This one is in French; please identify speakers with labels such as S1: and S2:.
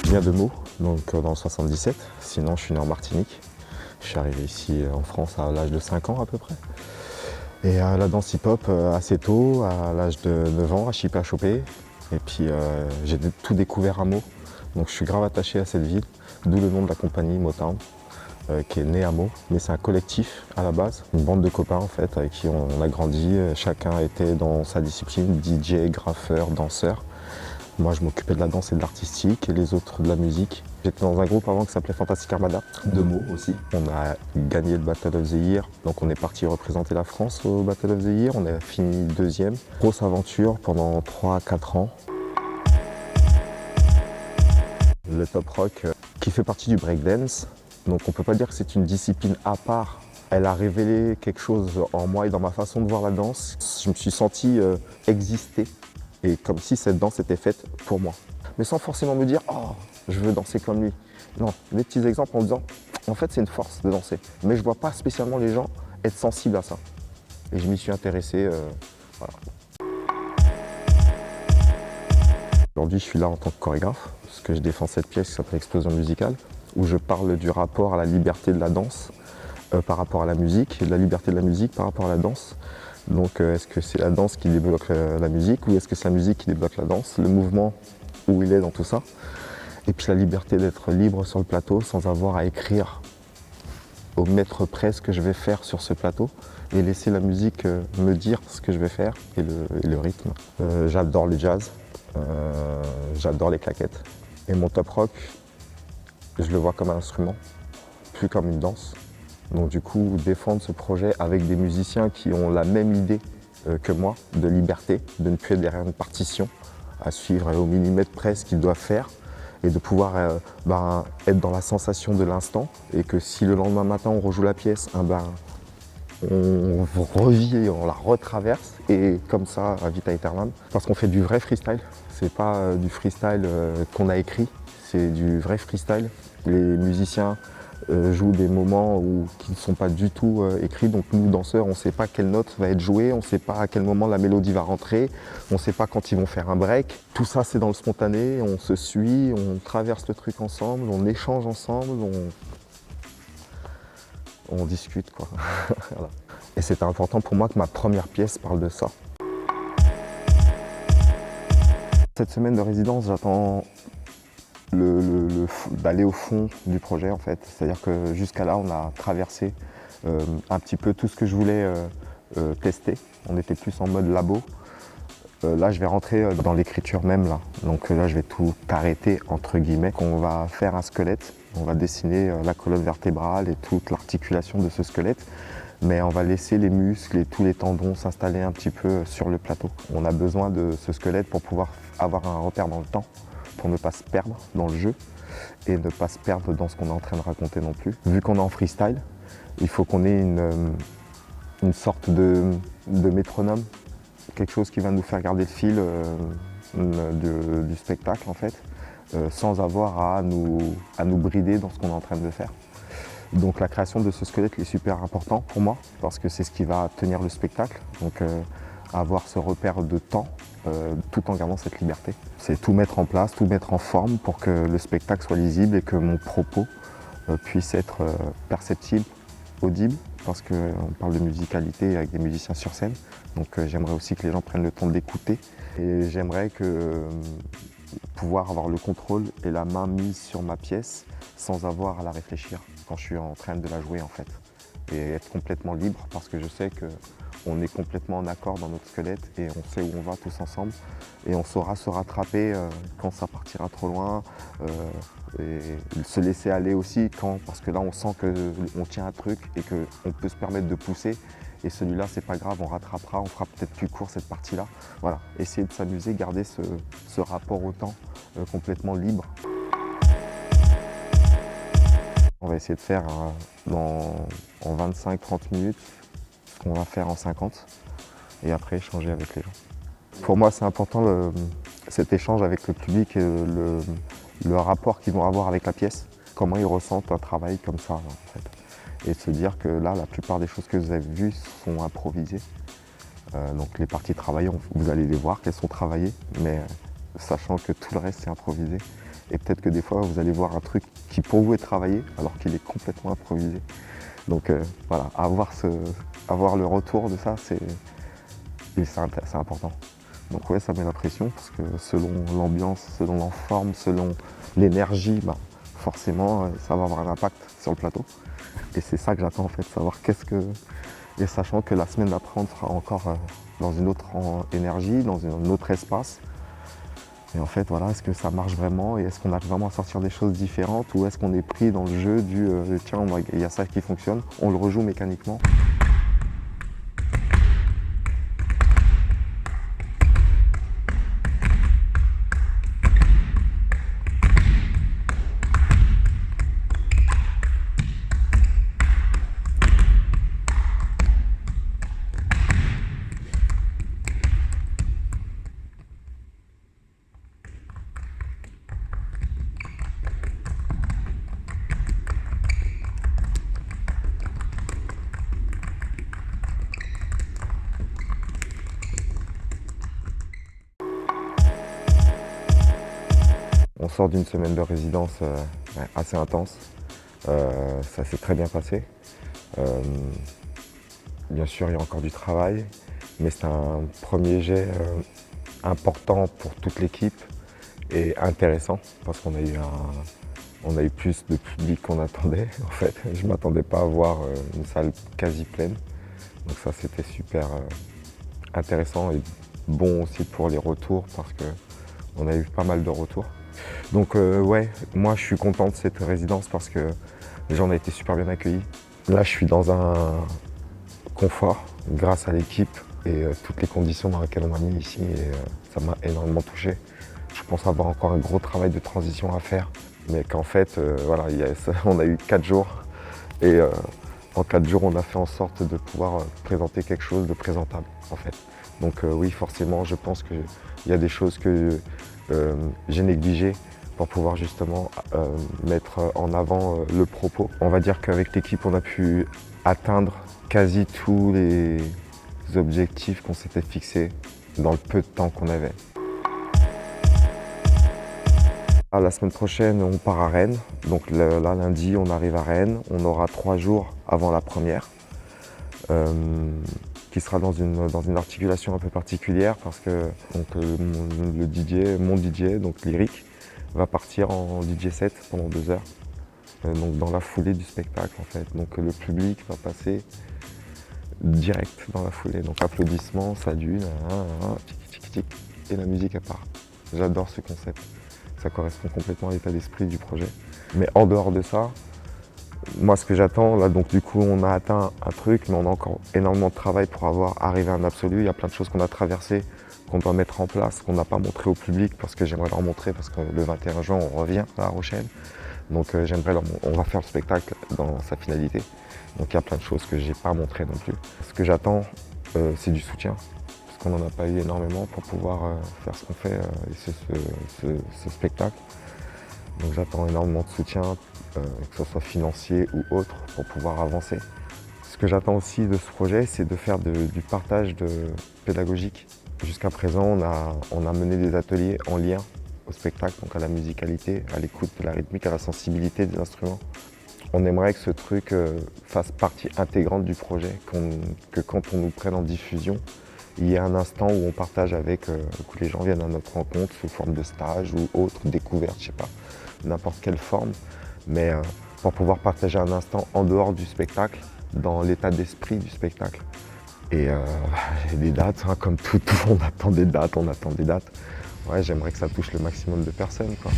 S1: Je viens de Meaux, donc dans le 77, sinon je suis né en Martinique. Je suis arrivé ici en France à l'âge de 5 ans à peu près. Et la danse hip-hop assez tôt, à l'âge de 9 ans, à Chipé à Chopé. Et puis j'ai tout découvert à Meaux, donc je suis grave attaché à cette ville, d'où le nom de la compagnie Motown, qui est née à Meaux. Mais c'est un collectif à la base, une bande de copains en fait, avec qui on a grandi. Chacun était dans sa discipline, DJ, graffeur, danseur. Moi, je m'occupais de la danse et de l'artistique et les autres de la musique. J'étais dans un groupe avant qui s'appelait Fantastic Armada, de Meaux aussi. On a gagné le Battle of the Year, donc on est parti représenter la France au Battle of the Year. On a fini deuxième. Grosse aventure pendant 3-4 ans. Le top rock qui fait partie du breakdance, donc on ne peut pas dire que c'est une discipline à part. Elle a révélé quelque chose en moi et dans ma façon de voir la danse. Je me suis senti exister. Et comme si cette danse était faite pour moi. Mais sans forcément me dire « Oh, je veux danser comme lui ». Non, des petits exemples en disant « En fait, c'est une force de danser ». Mais je ne vois pas spécialement les gens être sensibles à ça. Et je m'y suis intéressé. Voilà. Aujourd'hui, je suis là en tant que chorégraphe, parce que je défends cette pièce qui s'appelle Explosion musicale, où je parle du rapport à la liberté de la danse par rapport à la musique, et de la liberté de la musique par rapport à la danse. Donc est-ce que c'est la danse qui débloque la musique ou est-ce que c'est la musique qui débloque la danse? Le mouvement, où il est dans tout ça. Et puis la liberté d'être libre sur le plateau sans avoir à écrire au mètre près ce que je vais faire sur ce plateau et laisser la musique me dire ce que je vais faire et le rythme. J'adore le jazz, j'adore les claquettes. Et mon top rock, je le vois comme un instrument, plus comme une danse. Donc du coup, défendre ce projet avec des musiciens qui ont la même idée que moi, de liberté, de ne plus être derrière une partition, à suivre au millimètre près ce qu'ils doivent faire, et de pouvoir être dans la sensation de l'instant, et que si le lendemain matin on rejoue la pièce, on revit et on la retraverse, et comme ça, à vita aeternam, parce qu'on fait du vrai freestyle. C'est pas du freestyle qu'on a écrit, c'est du vrai freestyle. Les musiciens jouent des moments qui ne sont pas du tout écrits. Donc nous, danseurs, on ne sait pas quelle note va être jouée, on ne sait pas à quel moment la mélodie va rentrer, on ne sait pas quand ils vont faire un break. Tout ça, c'est dans le spontané, on se suit, on traverse le truc ensemble, on échange ensemble, on discute, quoi. Voilà. Et c'était important pour moi que ma première pièce parle de ça. Cette semaine de résidence, j'attends d'aller au fond du projet en fait. C'est-à-dire que jusqu'à là, on a traversé un petit peu tout ce que je voulais tester. On était plus en mode labo. Là, je vais rentrer dans l'écriture même là. Donc là, je vais tout arrêter entre guillemets. On va faire un squelette. On va dessiner la colonne vertébrale et toute l'articulation de ce squelette. Mais on va laisser les muscles et tous les tendons s'installer un petit peu sur le plateau. On a besoin de ce squelette pour pouvoir avoir un repère dans le temps, pour ne pas se perdre dans le jeu et ne pas se perdre dans ce qu'on est en train de raconter non plus. Vu qu'on est en freestyle, il faut qu'on ait une sorte de métronome, quelque chose qui va nous faire garder le fil du spectacle en fait, sans avoir à nous brider dans ce qu'on est en train de faire. Donc la création de ce squelette est super important pour moi parce que c'est ce qui va tenir le spectacle. Donc avoir ce repère de temps tout en gardant cette liberté. C'est tout mettre en place, tout mettre en forme pour que le spectacle soit lisible et que mon propos puisse être perceptible, audible, parce qu'on parle de musicalité avec des musiciens sur scène. Donc j'aimerais aussi que les gens prennent le temps d'écouter et j'aimerais pouvoir avoir le contrôle et la main mise sur ma pièce sans avoir à la réfléchir quand je suis en train de la jouer en fait. Et être complètement libre parce que je sais qu'on est complètement en accord dans notre squelette et on sait où on va tous ensemble et on saura se rattraper quand ça partira trop loin et se laisser aller aussi parce que là on sent qu'on tient un truc et qu'on peut se permettre de pousser et celui-là c'est pas grave, on rattrapera, on fera peut-être plus court cette partie-là. Voilà, essayer de s'amuser, garder ce rapport au temps complètement libre. On va essayer de faire en 25-30 minutes ce qu'on va faire en 50 et après échanger avec les gens. Pour moi, c'est important cet échange avec le public et le rapport qu'ils vont avoir avec la pièce, comment ils ressentent un travail comme ça en fait. Et de se dire que là, la plupart des choses que vous avez vues sont improvisées. Donc les parties travaillées, vous allez les voir qu'elles sont travaillées, mais sachant que tout le reste c'est improvisé. Et peut-être que des fois, vous allez voir un truc qui pour vous est travaillé, alors qu'il est complètement improvisé. Donc voilà, avoir le retour de ça, c'est important. Donc ouais, ça met la pression, parce que selon l'ambiance, selon la forme, selon l'énergie, bah, forcément, ça va avoir un impact sur le plateau. Et c'est ça que j'attends en fait, savoir Et sachant que la semaine d'après, on sera encore dans une autre énergie, dans un autre espace. Et en fait, voilà, est-ce que ça marche vraiment et est-ce qu'on arrive vraiment à sortir des choses différentes ou est-ce qu'on est pris dans le jeu du tiens, il y a ça qui fonctionne, on le rejoue mécaniquement. On sort d'une semaine de résidence assez intense. Ça s'est très bien passé. Bien sûr, il y a encore du travail, mais c'est un premier jet important pour toute l'équipe et intéressant parce qu'on a eu plus de public qu'on attendait. En fait, je ne m'attendais pas à voir une salle quasi pleine. Donc ça, c'était super intéressant et bon aussi pour les retours parce qu'on a eu pas mal de retours. Donc ouais, moi je suis content de cette résidence parce que les gens ont été super bien accueillis. Là, je suis dans un confort grâce à l'équipe et toutes les conditions dans lesquelles on m'a mis ici et ça m'a énormément touché. Je pense avoir encore un gros travail de transition à faire, mais qu'en fait, voilà, on a eu 4 jours et en 4 jours, on a fait en sorte de pouvoir présenter quelque chose de présentable en fait. Donc oui, forcément, je pense qu'il y a des choses que j'ai négligées pour pouvoir justement mettre en avant le propos. On va dire qu'avec l'équipe, on a pu atteindre quasi tous les objectifs qu'on s'était fixés dans le peu de temps qu'on avait. La semaine prochaine, on part à Rennes. Donc là, lundi, on arrive à Rennes. On aura 3 jours avant la première, qui sera dans une articulation un peu particulière parce que donc, mon DJ, donc Lyric, va partir en DJ set pendant 2 heures. Donc dans la foulée du spectacle en fait. Donc le public va passer direct dans la foulée. Donc applaudissements, salut, tic, tic, tic, et la musique à part. J'adore ce concept. Ça correspond complètement à l'état d'esprit du projet. Mais en dehors de ça, moi ce que j'attends, là donc du coup on a atteint un truc, mais on a encore énormément de travail pour arriver à un absolu. Il y a plein de choses qu'on a traversées, qu'on doit mettre en place, qu'on n'a pas montré au public parce que j'aimerais leur montrer parce que le 21 juin on revient à La Rochelle. Donc on va faire le spectacle dans sa finalité. Donc il y a plein de choses que j'ai pas montrées non plus. Ce que j'attends, c'est du soutien. Parce qu'on n'en a pas eu énormément pour pouvoir faire ce qu'on fait et ce spectacle. Donc j'attends énormément de soutien, que ce soit financier ou autre, pour pouvoir avancer. Ce que j'attends aussi de ce projet, c'est de faire du partage pédagogique. Jusqu'à présent, on a mené des ateliers en lien au spectacle, donc à la musicalité, à l'écoute de la rythmique, à la sensibilité des instruments. On aimerait que ce truc fasse partie intégrante du projet, que quand on nous prenne en diffusion, il y ait un instant où on partage avec, que les gens viennent à notre rencontre sous forme de stage ou autre, découverte, je sais pas, n'importe quelle forme, mais pour pouvoir partager un instant en dehors du spectacle, dans l'état d'esprit du spectacle. Et j'ai des dates, hein, comme tout, on attend des dates. Ouais, j'aimerais que ça touche le maximum de personnes, quoi.